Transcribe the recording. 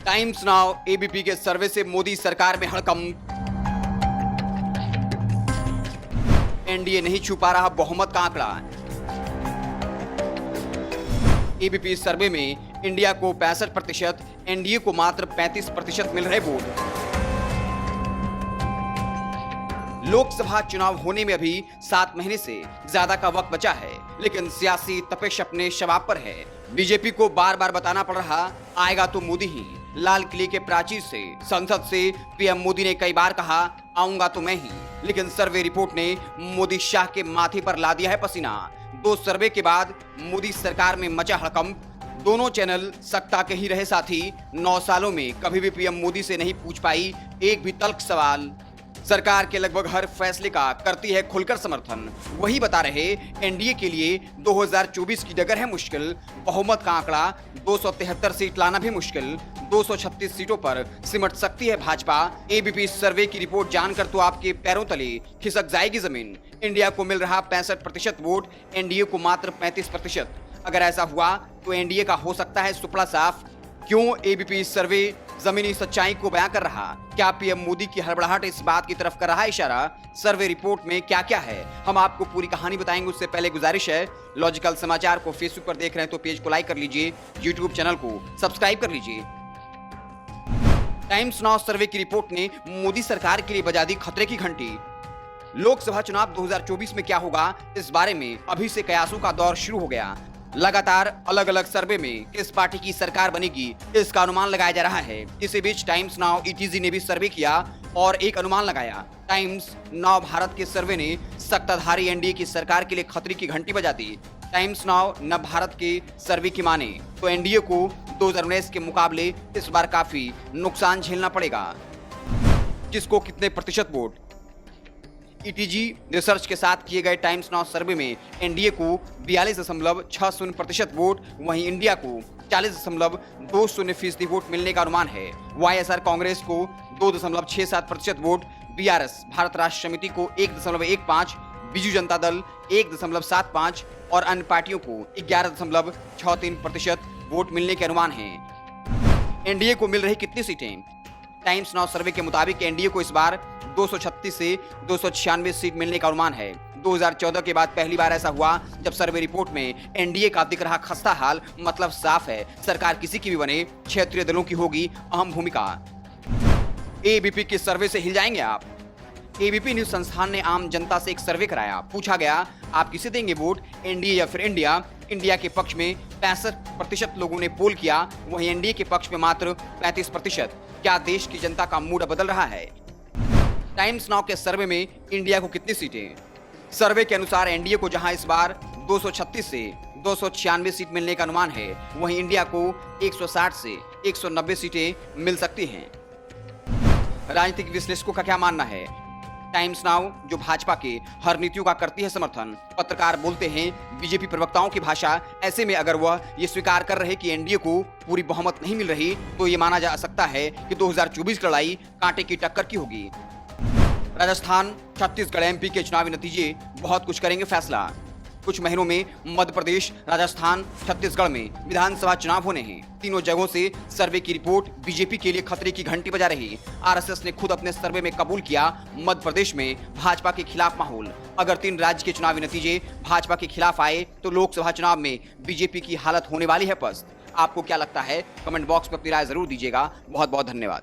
Times now ABP के सर्वे से मोदी सरकार में हड़कंप। एनडीए नहीं छू पा रहा बहुमत का आंकड़ा। एबीपी सर्वे में इंडिया को 65%, एनडीए को मात्र 35% मिल रहे वोट। लोकसभा चुनाव होने में अभी 7 महीने से ज्यादा का वक्त बचा है, लेकिन सियासी तपिश अपने शबाब पर है। बीजेपी को बार बार बताना पड़ रहा, आएगा तो मोदी ही। लाल किले के प्राचीर से संसद से पीएम मोदी ने कई बार कहा, आऊंगा तो मैं ही, लेकिन सर्वे रिपोर्ट ने मोदी शाह के माथे पर ला दिया है पसीना। 2 सर्वे के बाद मोदी सरकार में मचा हड़कंप। दोनों चैनल सत्ता के ही रहे साथी। 9 सालों में कभी भी पीएम मोदी से नहीं पूछ पाई एक भी तल्ख सवाल। सरकार के लगभग हर फैसले का करती है खुलकर समर्थन। वही बता रहे, एनडीए के लिए 2024 की डगर है मुश्किल। बहुमत का आंकड़ा 273 सीट लाना भी मुश्किल। 236 सीटों पर सिमट सकती है भाजपा। एबीपी सर्वे की रिपोर्ट जानकर तो आपके पैरों तले खिसक जाएगी जमीन। इंडिया को मिल रहा 65% वोट, एनडीए को मात्र 35%। अगर ऐसा हुआ तो एनडीए का हो सकता है सुपड़ा साफ। क्यों एबीपी सर्वे जमीनी सच्चाई को बयां कर रहा? क्या पीएम मोदी की हड़बड़ाहट इस बात की तरफ कर रहा है इशारा? सर्वे रिपोर्ट में क्या क्या है, हम आपको पूरी कहानी बताएंगे। उससे पहले गुजारिश है, लॉजिकल समाचार को फेसबुक पर देख रहे हैं तो पेज को लाइक कर लीजिए, यूट्यूब चैनल को सब्सक्राइब कर लीजिए। टाइम्स नाउ सर्वे की रिपोर्ट ने मोदी सरकार के लिए बजा दी खतरे की घंटी। लोकसभा चुनाव 2024 में क्या होगा, इस बारे में अभी से कयासों का दौर शुरू हो गया। लगातार अलग अलग सर्वे में किस पार्टी की सरकार बनेगी, इसका अनुमान लगाया जा रहा है। इसी बीच टाइम्स नाउ ईटीजी ने भी सर्वे किया और एक अनुमान लगाया। टाइम्स नाउ भारत के सर्वे ने सत्ताधारी एनडीए की सरकार के लिए खतरे की घंटी बजा दी। टाइम्स नाउ न भारत के सर्वे की माने तो एनडीए को 2019 के मुकाबले इस बार काफी नुकसान झेलना पड़ेगा। किसको कितने प्रतिशत वोट? ईटीजी रिसर्च के साथ किए गए टाइम्स नाउ सर्वे में एनडीए को 42.60% वोट, वहीं इंडिया को 40.20% वोट मिलने का अनुमान है। वाईएसआर कांग्रेस को 2.67% वोट, बीआरएस भारत राष्ट्र समिति को 1.15, बीजू जनता दल 1.75 और अन्य पार्टियों को 11.63% वोट मिलने के अनुमान है। एनडीए को मिल रही कितनी सीटें? टाइम्स नाउ सर्वे के मुताबिक एनडीए को इस बार 236 से 296 सीट मिलने का अनुमान है। 2014 के बाद पहली बार ऐसा हुआ जब सर्वे रिपोर्ट में एनडीए का दिख रहा खस्ता हाल। मतलब साफ है, सरकार किसी की भी बने, क्षेत्रीय दलों की होगी अहम भूमिका। एबीपी के सर्वे से हिल जाएंगे आप? एबीपी न्यूज संस्थान ने आम जनता से एक सर्वे कराया। पूछा गया, आप किसे देंगे वोट, एनडीए या फिर इंडिया? इंडिया के पक्ष में 65% लोगों ने पोल किया, वहीं एनडीए के पक्ष में मात्र 35%। क्या देश की जनता का मूड बदल रहा है? टाइम्स नाउ के सर्वे में इंडिया को कितनी सीटें? सर्वे के अनुसार एनडीए को जहां इस बार 236 से 296 सीट मिलने का अनुमान है, वहीं इंडिया को 160 से 190 सीटें मिल सकती हैं। राजनीतिक विश्लेषकों का क्या मानना है? टाइम्स नाउ जो भाजपा के हर नीतियों का करती है समर्थन। पत्रकार बोलते हैं बीजेपी प्रवक्ताओं की भाषा। ऐसे में अगर वह ये स्वीकार कर रहे कि एनडीए को पूरी बहुमत नहीं मिल रही, तो ये माना जा सकता है कि 2024 की लड़ाई कांटे की टक्कर की होगी। राजस्थान, छत्तीसगढ़, एमपी के चुनावी नतीजे बहुत कुछ करेंगे फैसला। कुछ महीनों में मध्य प्रदेश, राजस्थान, छत्तीसगढ़ में विधानसभा चुनाव होने हैं। तीनों जगहों से सर्वे की रिपोर्ट बीजेपी के लिए खतरे की घंटी बजा रही। आरएसएस ने खुद अपने सर्वे में कबूल किया, मध्य प्रदेश में भाजपा के खिलाफ माहौल। अगर 3 राज्य के चुनावी नतीजे भाजपा के खिलाफ आए तो लोकसभा चुनाव में बीजेपी की हालत होने वाली है पस्त। आपको क्या लगता है? कमेंट बॉक्स में अपनी राय जरूर दीजिएगा। बहुत बहुत धन्यवाद।